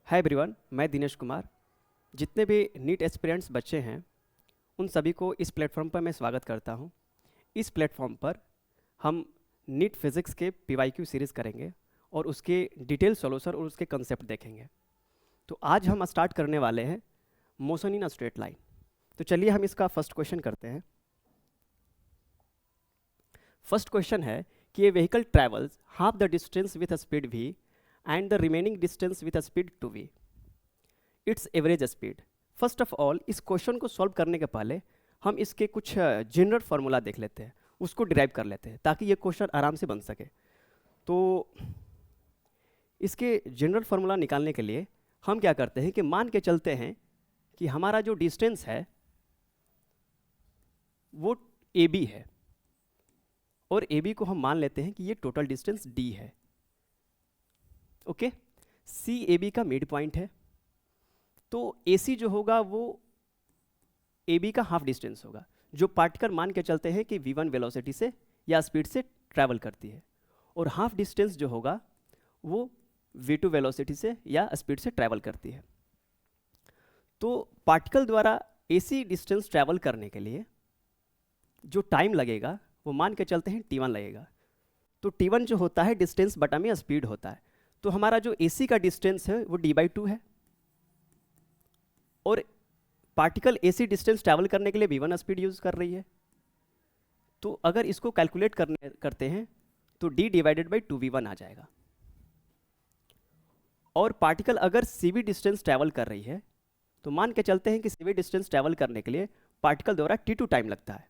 Hi everyone, मैं दिनेश कुमार। जितने भी नीट एस्पिरेंट्स बच्चे हैं उन सभी को इस प्लेटफॉर्म पर मैं स्वागत करता हूं। इस प्लेटफॉर्म पर हम नीट फिज़िक्स के पीवाईक्यू सीरीज़ करेंगे और उसके डिटेल सॉल्यूशन और उसके कंसेप्ट देखेंगे। तो आज हम स्टार्ट करने वाले हैं motion in a straight line. तो चलिए हम इसका फर्स्ट क्वेश्चन करते हैं। फर्स्ट क्वेश्चन है कि a vehicle travels half the distance with a speed v and the remaining distance with a speed 2v, its average speed। First of all इस question को सॉल्व करने के पहले हम इसके कुछ जनरल फार्मूला देख लेते हैं, उसको डिराइव कर लेते हैं ताकि ये क्वेश्चन आराम से बन सके। तो इसके जनरल फार्मूला निकालने के लिए हम क्या करते हैं कि मान के चलते हैं कि हमारा जो डिस्टेंस है वो AB है और AB को हम मान लेते हैं कि ये टोटल डिस्टेंस D है। ओके, सी ए बी का मिड पॉइंट है, तो ए सी जो होगा वो ए बी का हाफ डिस्टेंस होगा, जो पार्टिकल मान के चलते हैं कि v1 वेलोसिटी से या स्पीड से ट्रैवल करती है, और हाफ डिस्टेंस जो होगा वो v2 वेलोसिटी से या स्पीड से ट्रैवल करती है। तो पार्टिकल द्वारा AC डिस्टेंस ट्रैवल करने के लिए जो टाइम लगेगा वो मान के चलते हैं t1 लगेगा। तो t1 जो होता है डिस्टेंस बटा में स्पीड होता है, तो हमारा जो AC का डिस्टेंस है वो d/2 है, और पार्टिकल AC डिस्टेंस ट्रैवल करने के लिए v1 स्पीड यूज कर रही है। तो अगर इसको कैलकुलेट करते हैं तो d/2v1 आ जाएगा। और पार्टिकल अगर CV डिस्टेंस ट्रैवल कर रही है तो मान के चलते हैं कि CV डिस्टेंस ट्रैवल करने के लिए पार्टिकल द्वारा t2 टाइम लगता है,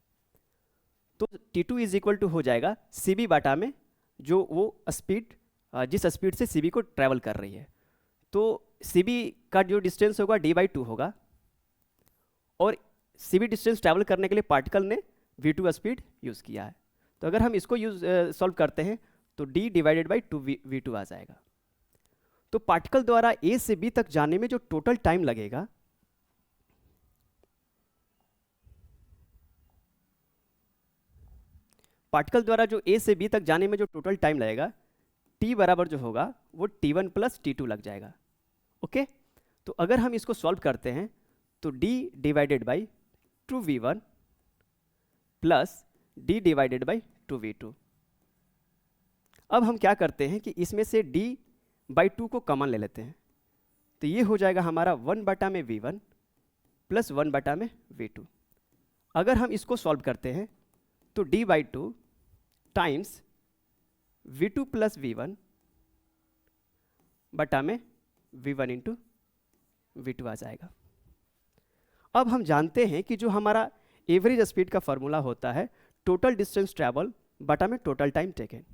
तो t2 इज इक्वल टू हो जाएगा CV बाटा में जो वो स्पीड जिस स्पीड से CV को ट्रैवल कर रही है। तो CV का जो डिस्टेंस होगा d/2 होगा, और CV डिस्टेंस ट्रैवल करने के लिए पार्टिकल ने v2 स्पीड यूज़ किया है। तो अगर हम इसको सॉल्व करते हैं तो d/2v2 आ जाएगा। तो पार्टिकल द्वारा A से B तक जाने में जो टोटल टाइम लगेगा पार्टिकल द्वारा जो A से B तक जाने में जो टोटल टाइम लगेगा t बराबर जो होगा वो t1 प्लस t2 लग जाएगा। ओके, तो अगर हम इसको सॉल्व करते हैं तो d/2v1 प्लस d/2v2। अब हम क्या करते हैं कि इसमें से d/2 को कॉमन ले लेते हैं, तो ये हो जाएगा हमारा 1/v1 प्लस 1/v2। अगर हम इसको सॉल्व करते हैं तो d/2 times v2 plus v1 बटा में v1 इंटू v2 आ जाएगा। अब हम जानते हैं कि जो हमारा एवरेज स्पीड का फॉर्मूला होता है टोटल डिस्टेंस ट्रैवल बटा में टोटल टाइम टेकन।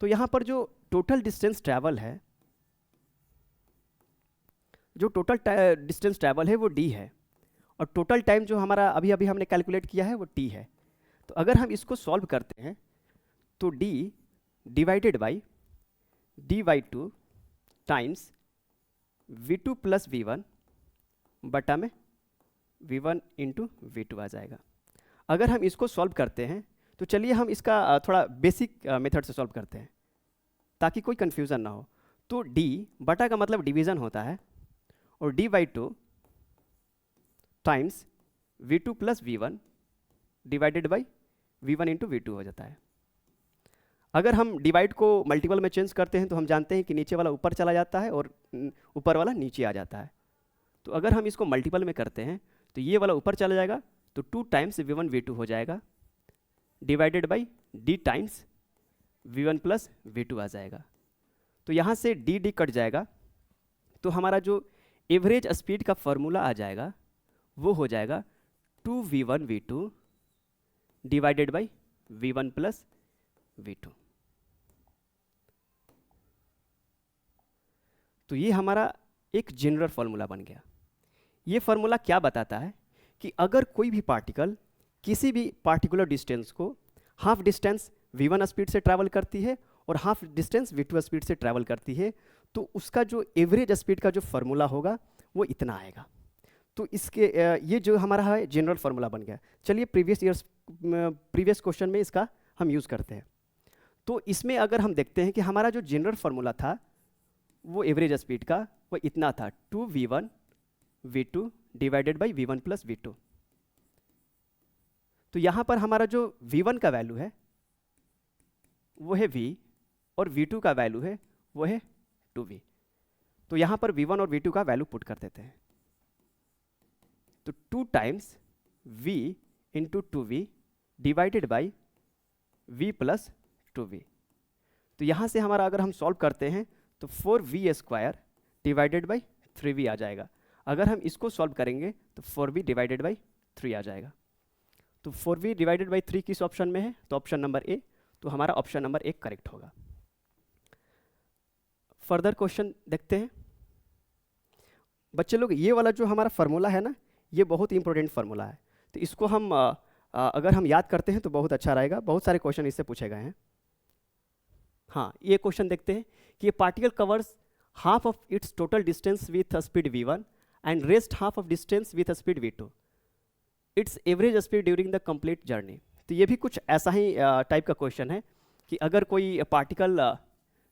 तो यहाँ पर जो टोटल डिस्टेंस ट्रैवल है, जो टोटल डिस्टेंस ट्रैवल है वो d है, और टोटल टाइम जो हमारा अभी अभी हमने कैलकुलेट किया है वो t है। तो अगर हम इसको सॉल्व करते हैं तो d divided by d/2 times v2 plus v1 बटा में v1 इंटू v2 आ जाएगा। अगर हम इसको सॉल्व करते हैं तो चलिए हम इसका थोड़ा बेसिक मेथड से सॉल्व करते हैं ताकि कोई कंफ्यूजन ना हो। तो d बटा का मतलब डिवीजन होता है, और d/2 times v2 plus v1 divided by v1 into v2 हो जाता है। अगर हम डिवाइड को मल्टीपल में चेंज करते हैं तो हम जानते हैं कि नीचे वाला ऊपर चला जाता है और ऊपर वाला नीचे आ जाता है। तो अगर हम इसको मल्टीपल में करते हैं तो ये वाला ऊपर चला जाएगा, तो 2 टाइम्स v1 v2 हो जाएगा divided by d times v1 plus v2 आ जाएगा। तो यहाँ से d कट जाएगा, तो हमारा जो एवरेज स्पीड का फॉर्मूला आ जाएगा वो हो जाएगा 2v1 v2 divided by v1 plus v2। तो ये हमारा एक जनरल फॉर्मूला बन गया। ये फॉर्मूला क्या बताता है कि अगर कोई भी पार्टिकल किसी भी पार्टिकुलर डिस्टेंस को हाफ डिस्टेंस v1 स्पीड से ट्रैवल करती है और हाफ डिस्टेंस v2 स्पीड से ट्रैवल करती है, तो उसका जो एवरेज स्पीड का जो फॉर्मूला होगा वो इतना आएगा। तो इसके ये जो हमारा है जनरल फार्मूला बन गया। चलिए प्रीवियस क्वेश्चन में इसका हम यूज़ करते हैं। तो इसमें अगर हम देखते हैं कि हमारा जो जनरल फार्मूला था वो एवरेज स्पीड का वो इतना था 2v1 v2 divided by v1 plus v2। तो यहां पर हमारा जो v1 का वैल्यू है वो है v और v2 का वैल्यू है वो है 2v। तो यहां पर v1 और v2 का वैल्यू पुट कर देते हैं। तो 2 times v into 2v divided by v plus 2v। तो यहां से हमारा अगर हम सॉल्व करते हैं तो 4v square divided by 3v आ जाएगा। अगर हम इसको सॉल्व करेंगे तो 4v डिवाइडेड बाई 3 आ जाएगा। तो 4v डिवाइडेड बाई 3 किस ऑप्शन में है? तो ऑप्शन नंबर ए। तो हमारा ऑप्शन नंबर 1 करेक्ट होगा। फर्दर क्वेश्चन देखते हैं। बच्चे लोग ये वाला जो हमारा फार्मूला है ना, ये बहुत इंपॉर्टेंट फार्मूला है। तो इसको हम अगर हम याद करते हैं तो बहुत अच्छा रहेगा। बहुत सारे क्वेश्चन इससे पूछे गए हैं। हाँ, ये क्वेश्चन देखते हैं कि ये particle covers half of its total distance with speed v1 and rest half of distance with speed v2। It's average speed during the complete journey. तो ये भी कुछ ऐसा ही टाइप का क्वेश्चन है कि अगर कोई पार्टिकल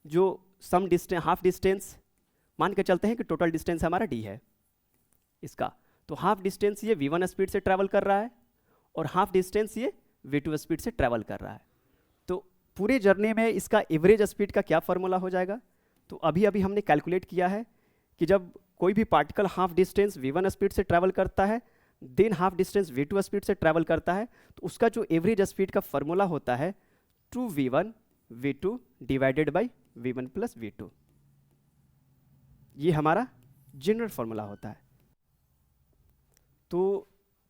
जो सम डिस्टेंस हाफ डिस्टेंस मान के चलते हैं कि टोटल डिस्टेंस हमारा d है इसका, तो हाफ डिस्टेंस ये v1 स्पीड से ट्रैवल कर रहा है और हाफ डिस्टेंस ये v2 स्पीड से ट्रैवल कर रहा है। तो पूरे जर्नी में इसका एवरेज स्पीड का क्या फार्मूला हो जाएगा? तो अभी अभी हमने कैलकुलेट किया है कि जब कोई भी particle half distance v1 speed से ट्रैवल करता है than half distance v2 speed से ट्रैवल करता है, तो उसका जो एवरेज स्पीड का फार्मूला होता है 2v1 v2 divided by v1 plus v2। ये हमारा जनरल फार्मूला होता है। तो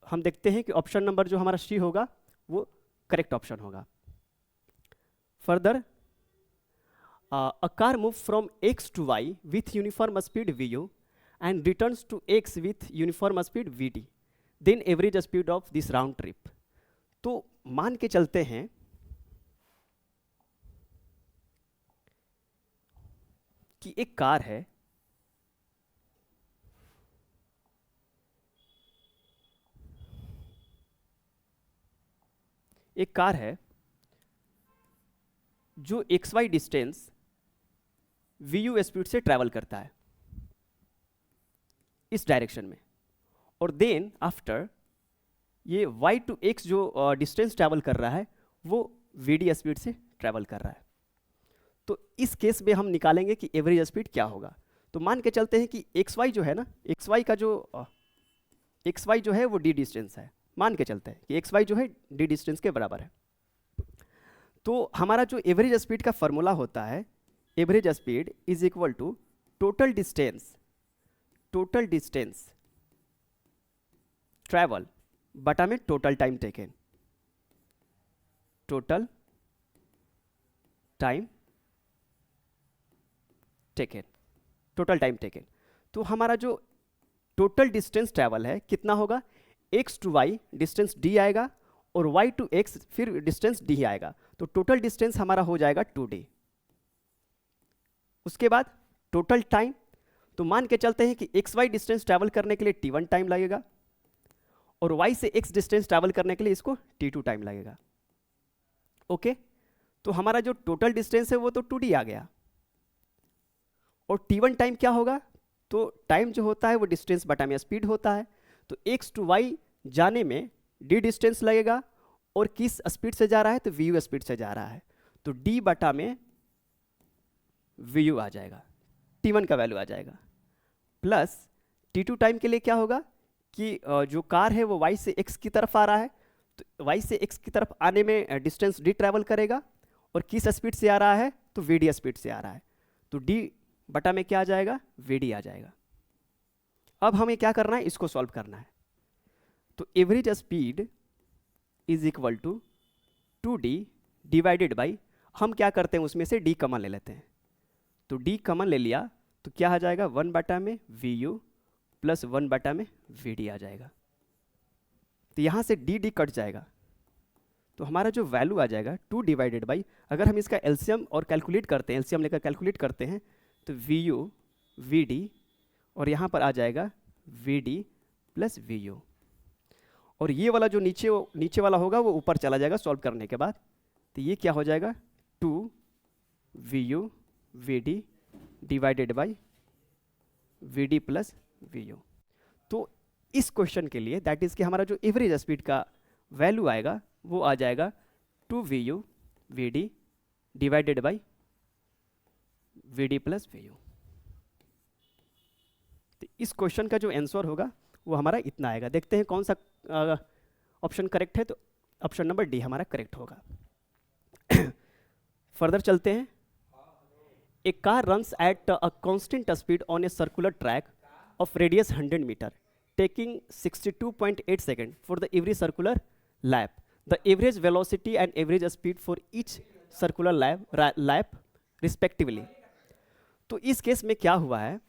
हम देखते हैं कि ऑप्शन नंबर जो हमारा सी होगा वो करेक्ट ऑप्शन होगा। Further, a car moves from x to y with uniform speed vu and returns to x with uniform speed vt, then average speed of this round trip। तो मान के चलते हैं कि एक कार है, एक कार है जो xy डिस्टेंस vu स्पीड से ट्रैवल करता है इस डायरेक्शन में, और देन आफ्टर ये y टू x जो डिस्टेंस ट्रैवल कर रहा है वो vd स्पीड से ट्रैवल कर रहा है। तो इस केस में हम निकालेंगे कि एवरेज स्पीड क्या होगा। तो मान के चलते हैं कि xy जो है ना, xy का जो xy जो है वो d डिस्टेंस है। मान के चलते हैं कि xy जो है d डिस्टेंस के बराबर है। तो हमारा जो एवरेज स्पीड का फॉर्मूला होता है, average speed is equal to total distance travel बटा में total time taken, total time taken. तो हमारा जो टोटल डिस्टेंस ट्रैवल है कितना होगा? x to y distance d आएगा और y टू x फिर डिस्टेंस d आएगा। तो टोटल डिस्टेंस हमारा हो जाएगा 2d। उसके बाद टोटल टाइम, तो मान के चलते हैं कि xy डिस्टेंस ट्रैवल करने के लिए t1 टाइम लगेगा और y से x डिस्टेंस ट्रैवल करने के लिए इसको t2 टाइम लगेगा। ओके, तो हमारा जो टोटल डिस्टेंस है वो तो 2d आ गया और t1 टाइम क्या होगा? तो टाइम जो होता है वो डिस्टेंस बटा में स्पीड होता है। तो x टू y जाने में d डिस्टेंस लगेगा और किस स्पीड से जा रहा है? तो vu स्पीड से जा रहा है। तो d बटा में vu आ जाएगा, t1 का वैल्यू आ जाएगा, प्लस t2 टाइम के लिए क्या होगा कि जो कार है वो y से x की तरफ आ रहा है, तो y से x की तरफ आने में डिस्टेंस d ट्रैवल करेगा और किस स्पीड से आ रहा है? तो vd स्पीड से आ रहा है। तो d बटा में क्या आ जाएगा? vd आ जाएगा। अब हमें क्या करना है? इसको सॉल्व करना है। तो average speed is equal to 2d divided by, हम क्या करते हैं उसमें से d कॉमन ले लेते हैं। तो d कॉमन ले लिया तो क्या आ जाएगा? 1 बटा में vu प्लस 1 बटा में vd आ जाएगा। तो यहाँ से d कट जाएगा तो हमारा जो वैल्यू आ जाएगा 2 डिवाइडेड बाई, अगर हम इसका एलसीएम और कैलकुलेट करते हैं, एलसीएम लेकर कैलकुलेट करते हैं तो vu vd और यहाँ पर आ जाएगा vd प्लस vu, और ये वाला जो नीचे वाला होगा वो ऊपर चला जाएगा सॉल्व करने के बाद। तो ये क्या हो जाएगा? 2 vu vd divided by v d plus v u. तो इस क्वेश्चन के लिए दैट इज कि हमारा जो एवरेज स्पीड का वैल्यू आएगा वो आ जाएगा 2 v u v d divided by v d plus v u. तो इस क्वेश्चन का जो आंसर होगा वो हमारा इतना आएगा। देखते हैं कौन सा ऑप्शन करेक्ट है, तो ऑप्शन नंबर डी हमारा करेक्ट होगा। फर्दर चलते हैं। A car runs at a constant speed on a circular track of radius 100 metre taking 62.8 second for the every circular lap. The average velocity and average speed for each circular lap respectively. तो इस case में क्या हुआ है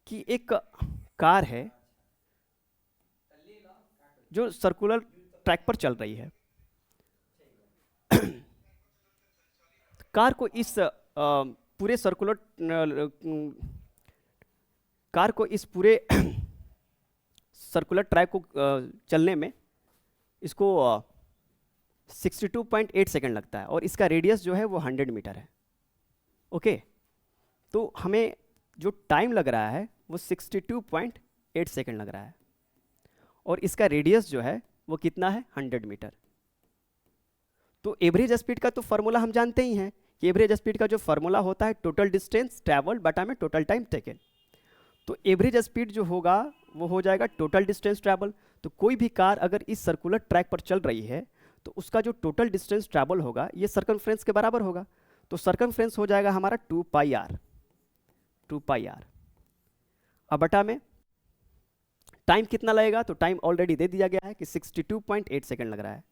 कि एक car है जो सर्कुलर ट्रैक पर चल रही है। कार को इस पूरे सर्कुलर कार को इस पूरे सर्कुलर ट्रैक को चलने में इसको 62.8 सेकेंड लगता है और इसका रेडियस जो है वो 100 मीटर है। ओके, तो हमें जो टाइम लग रहा है वो 62.8 सेकेंड लग रहा है और इसका रेडियस जो है वो कितना है 100 मीटर। तो एवरेज स्पीड का तो फॉर्मूला हम जानते ही हैं कि एवरेज स्पीड का जो फॉर्मूला होता है टोटल डिस्टेंस ट्रैवल बटा में टोटल टाइम टेकन। तो एवरेज स्पीड जो होगा वो हो जाएगा टोटल डिस्टेंस ट्रैवल। तो कोई भी कार अगर इस सर्कुलर ट्रैक पर चल रही है तो उसका जो टोटल डिस्टेंस ट्रैवल होगा ये सर्कमफ्रेंस के बराबर होगा। तो सर्कमफ्रेंस हो जाएगा हमारा 2 पाई आर। अब बटा में टाइम कितना लगेगा, तो टाइम ऑलरेडी दे दिया गया है कि 62.8 सेकेंड लग रहा है।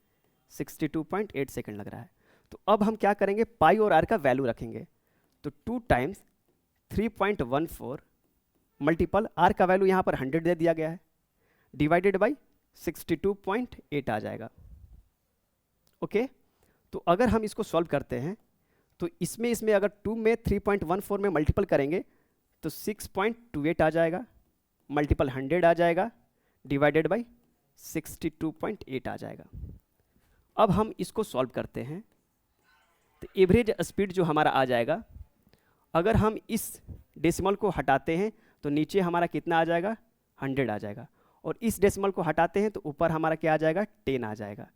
62.8 सेकेंड लग रहा है। तो अब हम क्या करेंगे, पाई और आर का वैल्यू रखेंगे। तो 2 टाइम्स 3.14 मल्टीपल आर का वैल्यू यहाँ पर 100 दे दिया गया है डिवाइडेड बाई 62.8 आ जाएगा। ओके, तो अगर हम इसको सॉल्व करते हैं तो इसमें अगर 2 में 3.14 में मल्टीपल करेंगे तो 6.28 आ जाएगा, मल्टीपल 100 आ जाएगा डिवाइडेड बाई 62.8 आ जाएगा। अब हम इसको सॉल्व करते हैं तो एवरेज स्पीड जो हमारा आ जाएगा, अगर हम इस डेसिमल को हटाते हैं तो नीचे हमारा कितना आ जाएगा 100 आ जाएगा और इस डेसिमल को हटाते हैं तो ऊपर हमारा क्या आ जाएगा 10 आ जाएगा।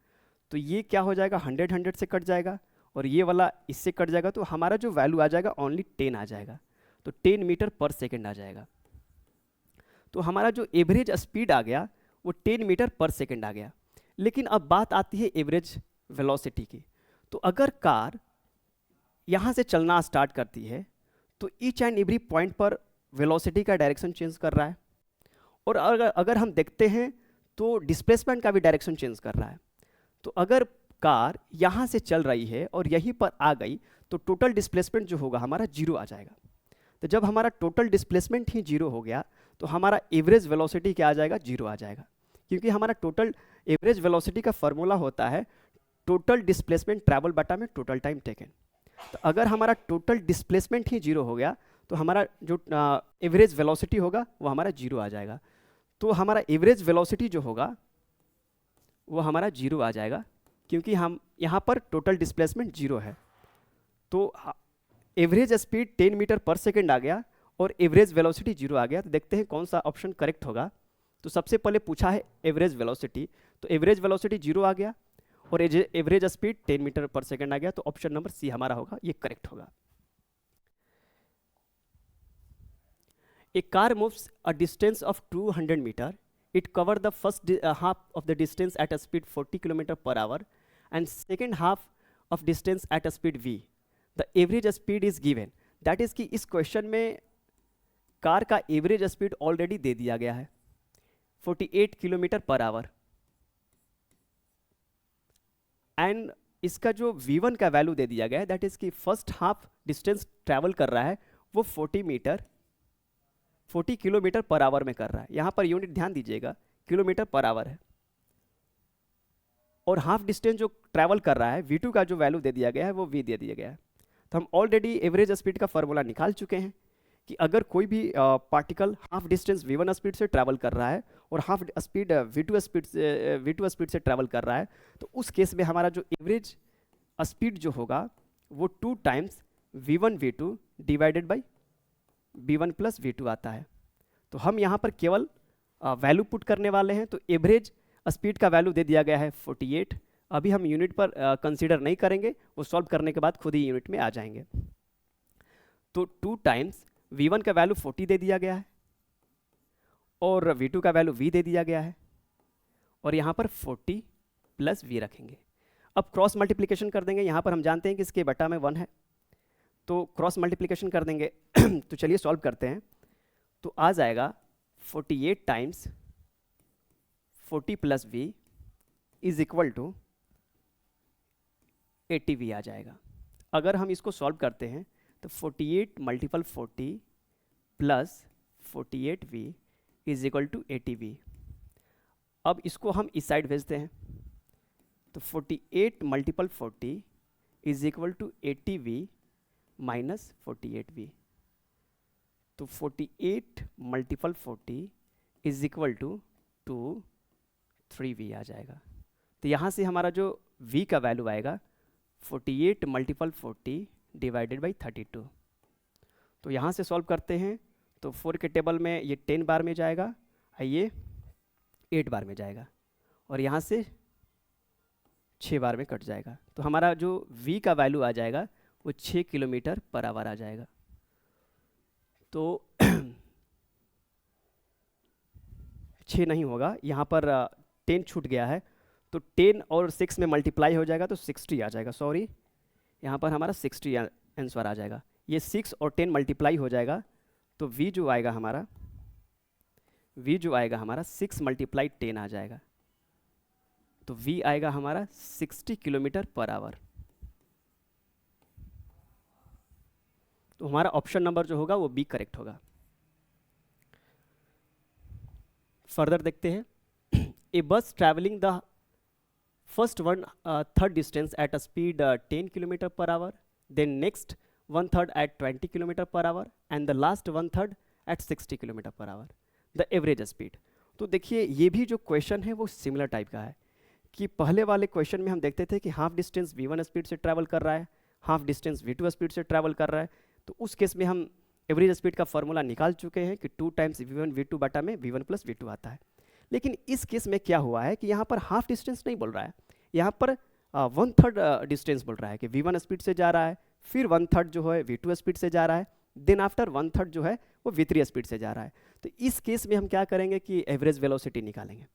तो ये क्या हो जाएगा 100 से कट जाएगा और ये वाला इससे कट जाएगा तो हमारा जो वैल्यू आ जाएगा ओनली 10 आ जाएगा। तो 10 मीटर पर सेकेंड आ जाएगा। तो हमारा जो एवरेज स्पीड आ गया वो 10 मीटर पर सेकेंड आ गया। लेकिन अब बात आती है एवरेज वेलोसिटी की। तो अगर कार यहाँ से चलना स्टार्ट करती है तो ईच एंड एवरी पॉइंट पर वेलोसिटी का डायरेक्शन चेंज कर रहा है और अगर हम देखते हैं तो डिस्प्लेसमेंट का भी डायरेक्शन चेंज कर रहा है। तो अगर कार यहाँ से चल रही है और यहीं पर आ गई तो टोटल डिस्प्लेसमेंट जो होगा हमारा 0 आ जाएगा। तो जब हमारा टोटल डिस्प्लेसमेंट ही 0 हो गया तो हमारा एवरेज वेलोसिटी क्या आ जाएगा 0 आ जाएगा, क्योंकि हमारा टोटल एवरेज वेलोसिटी का फॉर्मूला होता है टोटल डिस्प्लेसमेंट ट्रैवल बटा में टोटल टाइम टेकन। तो अगर हमारा टोटल डिस्प्लेसमेंट ही 0 हो गया तो हमारा जो एवरेज वेलोसिटी होगा वो हमारा 0 आ जाएगा। तो हमारा एवरेज वेलोसिटी जो होगा वो हमारा 0 आ जाएगा, क्योंकि हम यहाँ पर टोटल डिस्प्लेसमेंट 0 है। तो एवरेज स्पीड 10 मीटर पर सेकेंड आ गया और एवरेज वेलोसिटी 0 आ गया। तो देखते हैं कौन सा ऑप्शन करेक्ट होगा। तो सबसे पहले पूछा है एवरेज वेलोसिटी, तो एवरेज वेलोसिटी 0 आ गया और एवरेज स्पीड 10 मीटर पर सेकेंड आ गया। तो ऑप्शन नंबर सी हमारा होगा, ये करेक्ट होगा। A car moves a distance of 200 meter. It covers the first half of the distance at a speed 40 km per hour and second half of distance at a speed v. The average speed is given. That is कि इस question में car का average speed already दे दिया गया है 48 kilometre per hour and इसका जो v1 का वैल्यू दे दिया गया है, दैट इज कि फर्स्ट हाफ डिस्टेंस ट्रैवल कर रहा है वो 40 किलोमीटर पर आवर में कर रहा है। यहाँ पर यूनिट ध्यान दीजिएगा, किलोमीटर पर आवर है और हाफ डिस्टेंस जो ट्रैवल कर रहा है v2 का जो वैल्यू दे दिया गया है वो v दे दिया गया है। तो हम ऑलरेडी एवरेज स्पीड का फॉर्मूला निकाल चुके हैं कि अगर कोई भी particle half distance v1 speed से ट्रैवल कर रहा है और हाफ स्पीड v2 स्पीड से ट्रैवल कर रहा है तो उस केस में हमारा जो एवरेज स्पीड जो होगा वो 2 times v1 v2 divided by v1 plus v2 आता है। तो हम यहाँ पर केवल वैल्यू पुट करने वाले हैं। तो एवरेज स्पीड का वैल्यू दे दिया गया है 48। अभी हम यूनिट पर कंसीडर नहीं करेंगे, वो सॉल्व करने के बाद खुद ही यूनिट में आ जाएंगे। तो 2 टाइम्स v1 का वैल्यू 40 दे दिया गया है और v2 का वैल्यू v दे दिया गया है, और यहाँ पर 40 प्लस v रखेंगे। अब क्रॉस मल्टीप्लिकेशन कर देंगे। यहाँ पर हम जानते हैं कि इसके बटा में 1 है, तो क्रॉस मल्टीप्लिकेशन कर देंगे। तो चलिए सॉल्व करते हैं। तो आ जाएगा 48 times 40 plus v is equal to 80v आ जाएगा। अगर हम इसको सॉल्व करते हैं तो 48 multiple 40 plus 48v is equal to 80v। अब इसको हम इस साइड भेजते हैं, तो 48 multiple 40 is equal to 80v minus 48v। तो 48 multiple 40 is equal to 3v आ जाएगा। तो यहाँ से हमारा जो v का वैल्यू आएगा 48 मल्टीपल 40 डिवाइडेड बाई 32। तो यहाँ से सॉल्व करते हैं तो 4 के टेबल में ये 10 बार में जाएगा, ये 8 बार में जाएगा, और यहाँ से 6 बार में कट जाएगा। तो हमारा जो v का वैल्यू आ जाएगा वो 6 किलोमीटर पर आवर आ जाएगा। तो 6 नहीं होगा, यहाँ पर 10 छूट गया है, तो 10 और 6 में मल्टीप्लाई हो जाएगा तो 60 आ जाएगा। सॉरी, यहाँ पर हमारा 60 आंसर आ जाएगा। ये 6 और 10 मल्टीप्लाई हो जाएगा, तो v जो आएगा हमारा 6 मल्टीप्लाई 10 आ जाएगा। तो v आएगा हमारा 60 किलोमीटर पर आवर। तो हमारा ऑप्शन नंबर जो होगा वो बी करेक्ट होगा। फर्दर देखते हैं। A bus travelling the first 1/3 distance at a speed 10 kilometre per hour, then next 1/3 at 20 kilometre per hour and the last 1/3 at 60 kilometre per hour, the average speed. तो देखिए ये भी जो question है वो सिमिलर टाइप का है कि पहले वाले क्वेश्चन में हम देखते थे कि हाफ डिस्टेंस v1 स्पीड से ट्रैवल कर रहा है, हाफ डिस्टेंस v2 स्पीड से ट्रैवल कर रहा है। तो उस केस में हम एवरेज स्पीड का फॉर्मूला निकाल चुके हैं कि 2 टाइम्स v1 v2 बटा में v1 प्लस v2 आता है। लेकिन इस केस में क्या हुआ है कि यहाँ पर हाफ डिस्टेंस नहीं बोल रहा है, यहाँ पर 1/3 डिस्टेंस बोल रहा है कि v1 स्पीड से जा रहा है, फिर 1/3 जो है v2 स्पीड से जा रहा है, देन आफ्टर 1/3 जो है वो v3 स्पीड से जा रहा है। तो इस केस में हम क्या करेंगे कि एवरेज वेलोसिटी निकालेंगे।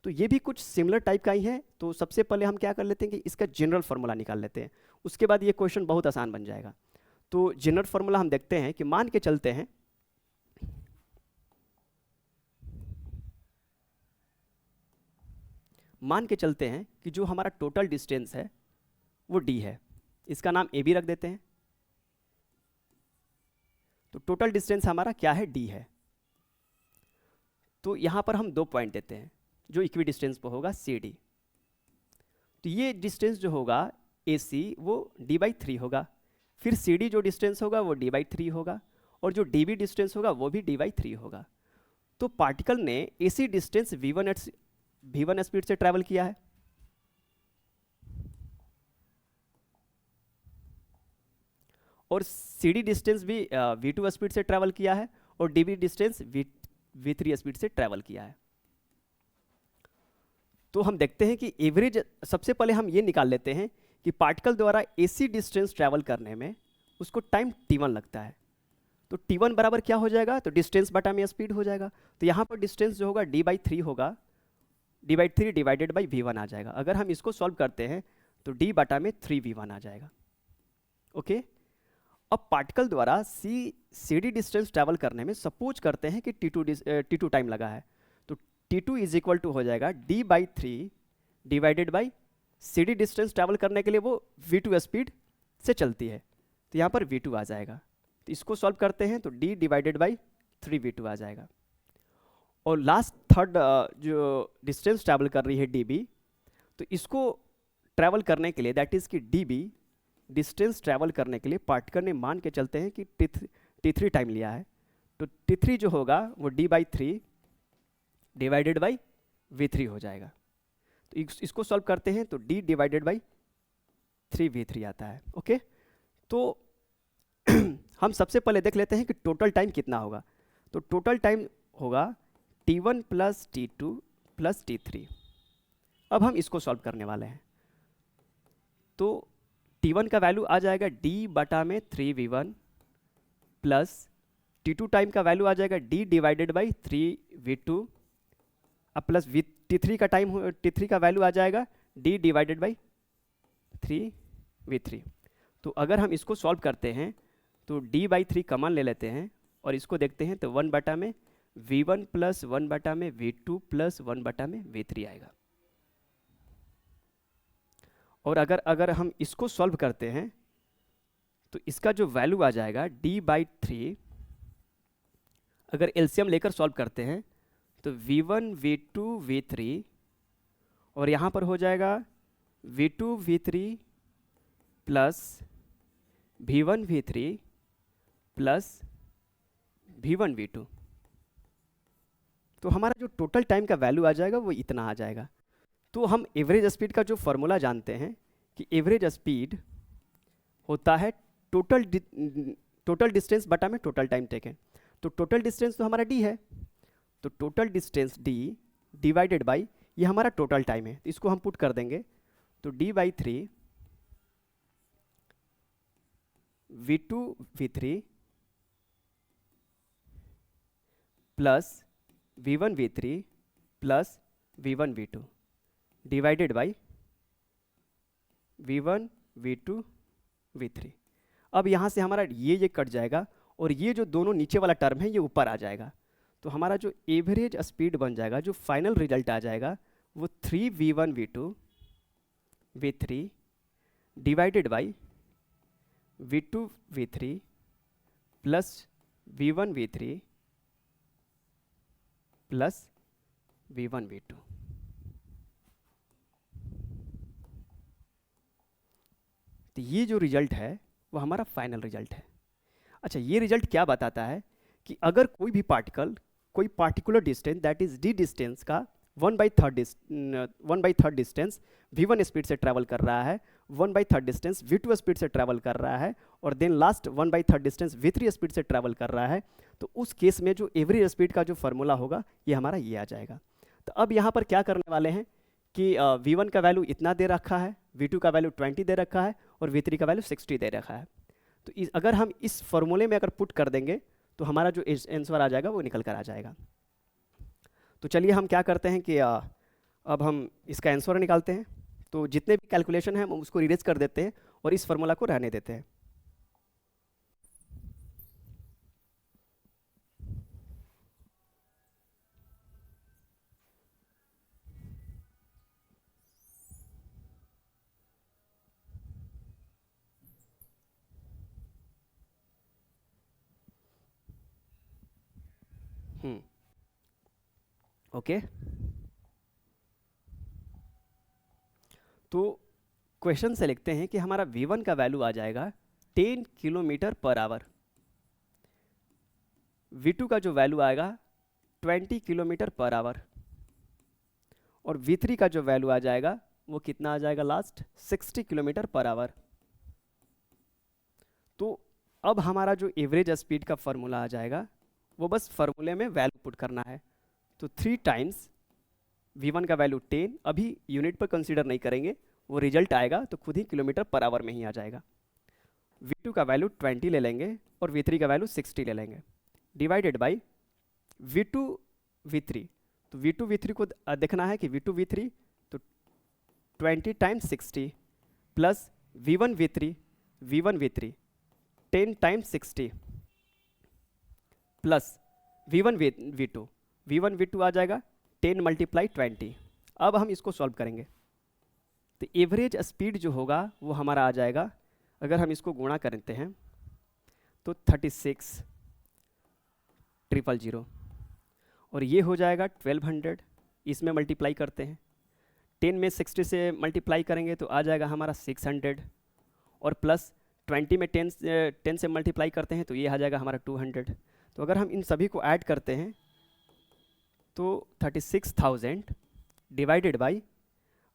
तो ये भी कुछ सिमिलर टाइप का ही है। तो सबसे पहले हम क्या कर लेते हैं कि इसका जनरल फार्मूला निकाल लेते हैं, उसके बाद ये क्वेश्चन बहुत आसान बन जाएगा। तो जनरल फार्मूला हम देखते हैं कि मान के चलते हैं कि जो हमारा टोटल डिस्टेंस है वो d है, इसका नाम a भी रख देते हैं। तो टोटल डिस्टेंस हमारा क्या है, d है। तो यहाँ पर हम 2 पॉइंट देते हैं जो इक्वी डिस्टेंस पर होगा CD। तो ये डिस्टेंस जो होगा AC वो d/3 होगा, फिर CD जो डिस्टेंस होगा वो d/3 होगा, और जो DB डिस्टेंस होगा वो भी d/3 होगा। तो पार्टिकल ने AC डिस्टेंस v1 स्पीड से ट्रैवल किया है, और CD डिस्टेंस भी v2 स्पीड से ट्रैवल किया है, और DB डिस्टेंस v3 स्पीड से ट्रैवल किया है। तो हम देखते हैं कि एवरेज, सबसे पहले हम ये निकाल लेते हैं कि पार्टिकल द्वारा AC डिस्टेंस ट्रैवल करने में उसको टाइम t1 लगता है। तो t1 बराबर क्या हो जाएगा, तो डिस्टेंस बटा में स्पीड हो जाएगा। तो यहाँ पर डिस्टेंस जो होगा d/3 होगा, d/3 डिवाइडेड बाई v1 आ जाएगा। अगर हम इसको सॉल्व करते हैं तो d बटा में 3v1 आ जाएगा। ओके, अब पार्टिकल द्वारा CD डिस्टेंस ट्रैवल करने में सपोज करते हैं कि t2 टाइम लगा है, तो t2 इज इक्वल टू हो जाएगा d/3 divided by CD distance travel करने के लिए वो v2 स्पीड से चलती है, तो यहाँ पर v2 आ जाएगा। तो इसको सॉल्व करते हैं तो d डिवाइडेड बाई 3v2 आ जाएगा। और लास्ट थर्ड जो डिस्टेंस ट्रैवल कर रही है db, तो इसको ट्रैवल करने के लिए दैट इज़ कि db डिस्टेंस ट्रैवल करने के लिए पार्टिकल ने मान के चलते हैं कि t3 टाइम लिया है, तो t3 जो होगा वो d/3 डिवाइडेड बाई v3 हो जाएगा। तो इसको सॉल्व करते हैं तो d डिवाइडेड बाई 3v3 आता है। ओके, तो हम सबसे पहले देख लेते हैं कि टोटल टाइम कितना होगा। तो टोटल टाइम होगा T1 plus T2 plus T3। अब हम इसको सॉल्व करने वाले हैं। तो T1 का वैल्यू आ जाएगा D बटा में 3V1 प्लस T2 टाइम का वैल्यू आ जाएगा D डिवाइडेड बाई 3V2 अब प्लस T3 का T3 का वैल्यू आ जाएगा D डिवाइडेड बाई 3V3। तो अगर हम इसको सॉल्व करते हैं तो D बाई 3 कॉमन ले लेते हैं और इसको देखते हैं तो 1 बटा में V1 प्लस 1 बटा में V2 प्लस 1 बटा में V3 आएगा। और अगर हम इसको सॉल्व करते हैं तो इसका जो वैल्यू आ जाएगा D बाई 3, अगर एलसीएम लेकर सॉल्व करते हैं तो V1 V2 V3 और यहाँ पर हो जाएगा V2 V3 plus V1 V3 plus V1 V2। तो हमारा जो टोटल टाइम का वैल्यू आ जाएगा वो इतना आ जाएगा। तो हम एवरेज स्पीड का जो फॉर्मूला जानते हैं कि एवरेज स्पीड होता है टोटल डिस्टेंस बटा में टोटल टाइम टेकन। तो टोटल डिस्टेंस तो हमारा D है, तो total distance D divided by ये हमारा टोटल टाइम है, तो इसको हम पुट कर देंगे तो D by 3 V2 V3 plus V1 V3 plus V1 V2 divided by V1 V2 V3। अब यहाँ से हमारा ये कट जाएगा और ये जो दोनों नीचे वाला टर्म है ये ऊपर आ जाएगा। तो हमारा जो एवरेज स्पीड बन जाएगा, जो फाइनल रिजल्ट आ जाएगा वो 3V1 V2 V3 divided by V2 V3 plus V1 V3 plus V1 V2। तो ये जो रिजल्ट है वो हमारा फाइनल रिजल्ट है। अच्छा, ये रिजल्ट क्या बताता है कि अगर कोई भी पार्टिकल कोई particular distance that is D distance का 1/3 डिस्टेंस V1 स्पीड से ट्रैवल कर रहा है, 1/3 डिस्टेंस V2 स्पीड से ट्रैवल कर रहा है और then last 1/3 distance V3 speed से ट्रैवल कर रहा है, तो उस केस में जो एवरेज स्पीड का जो फॉर्मूला होगा ये हमारा ये आ जाएगा। तो अब यहाँ पर क्या करने वाले हैं कि V1 का वैल्यू इतना दे रखा है, V2 का वैल्यू 20 दे रखा है और V3 का वैल्यू 60 दे रखा है। तो अगर हम इस फॉर्मूले में अगर पुट कर देंगे तो हमारा जो आंसर आ जाएगा वो निकल कर आ जाएगा। तो चलिए हम क्या करते हैं कि अब हम इसका आंसर निकालते हैं। तो जितने भी कैलकुलेशन हैं हम उसको रिरेज कर देते हैं और इस फॉर्मूला को रहने देते हैं। ओके, तो क्वेश्चन से लिखते हैं कि हमारा V1 का वैल्यू आ जाएगा 10 किलोमीटर पर आवर, V2 का जो वैल्यू आएगा 20 किलोमीटर पर आवर और V3 का जो वैल्यू आ जाएगा वो कितना आ जाएगा लास्ट 60 किलोमीटर पर आवर। तो अब हमारा जो एवरेज स्पीड का फॉर्मूला आ जाएगा वो बस फॉर्मूले में वैल्यू पुट करना है। तो 3 टाइम्स V1 का वैल्यू 10, अभी यूनिट पर कंसीडर नहीं करेंगे, वो रिजल्ट आएगा तो खुद ही किलोमीटर पर आवर में ही आ जाएगा। V2 का वैल्यू 20 ले लेंगे और V3 का वैल्यू 60 ले लेंगे डिवाइडेड बाई V2 V3। तो V2 V3 को देखना है कि V2 V3 तो 20 times 60 plus V1 V3 10 times 60 plus V1 V2 आ जाएगा 10 मल्टीप्लाई 20। अब हम इसको सॉल्व करेंगे तो एवरेज स्पीड जो होगा वो हमारा आ जाएगा, अगर हम इसको गुणा करते हैं तो 36,000 और ये हो जाएगा 1200, इसमें मल्टीप्लाई करते हैं 10 में 60 से मल्टीप्लाई करेंगे तो आ जाएगा हमारा 600 और प्लस 20 में 10 से मल्टीप्लाई करते हैं तो ये आ जाएगा हमारा 200। तो अगर हम इन सभी को ऐड करते हैं तो 36,000 डिवाइडेड बाई,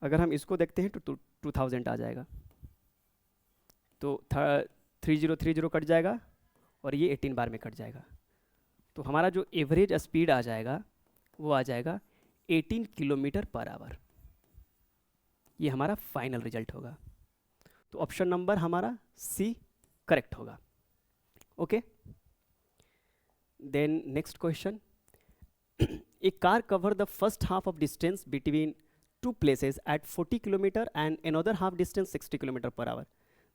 अगर हम इसको देखते हैं तो 2000 आ जाएगा। तो 3030 कट जाएगा और ये 18 बार में कट जाएगा। तो तो हमारा जो एवरेज स्पीड आ जाएगा वो आ जाएगा 18 किलोमीटर पर आवर। ये हमारा फाइनल रिजल्ट होगा। तो ऑप्शन नंबर हमारा सी करेक्ट होगा। Okay, then next question, a car cover the first half of distance between two places at 40 km and another half distance 60 km per hour,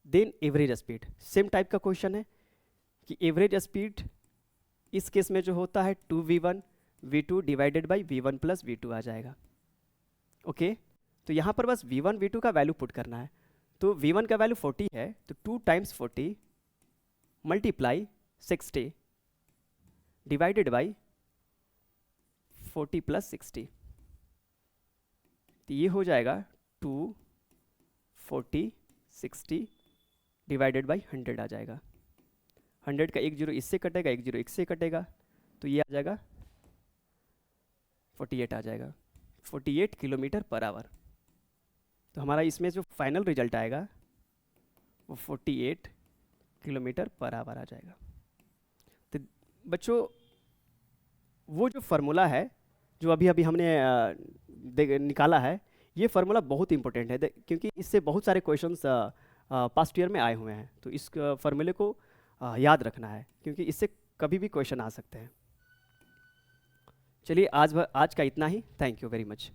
then average speed। Same type का question है कि average speed इस case में जो होता है 2v1 v2 divided by v1 plus v2 आ जाएगा। Okay, तो यहाँ पर बस v1 v2 का वैल्यू पुट करना है। तो v1 का वैल्यू 40 है, तो 2 times 40 multiply 60 divided by 40 plus 60, तो ये हो जाएगा 2 40 60 डिवाइडेड बाई 100 आ जाएगा। 100 का एक जीरो इससे कटेगा, एक जीरो इससे कटेगा, तो ये आ जाएगा 48 आ जाएगा, 48 किलोमीटर पर आवर। तो हमारा इसमें जो फाइनल रिजल्ट आएगा वो 48 किलोमीटर पर आवर आ जाएगा। तो बच्चों वो जो फार्मूला है जो अभी अभी हमने निकाला है, ये फार्मूला बहुत इंपॉर्टेंट है क्योंकि इससे बहुत सारे क्वेश्चंस पास्ट ईयर में आए हुए हैं। तो इस फार्मूले को याद रखना है क्योंकि इससे कभी भी क्वेश्चन आ सकते हैं। चलिए आज का इतना ही। Thank you very much.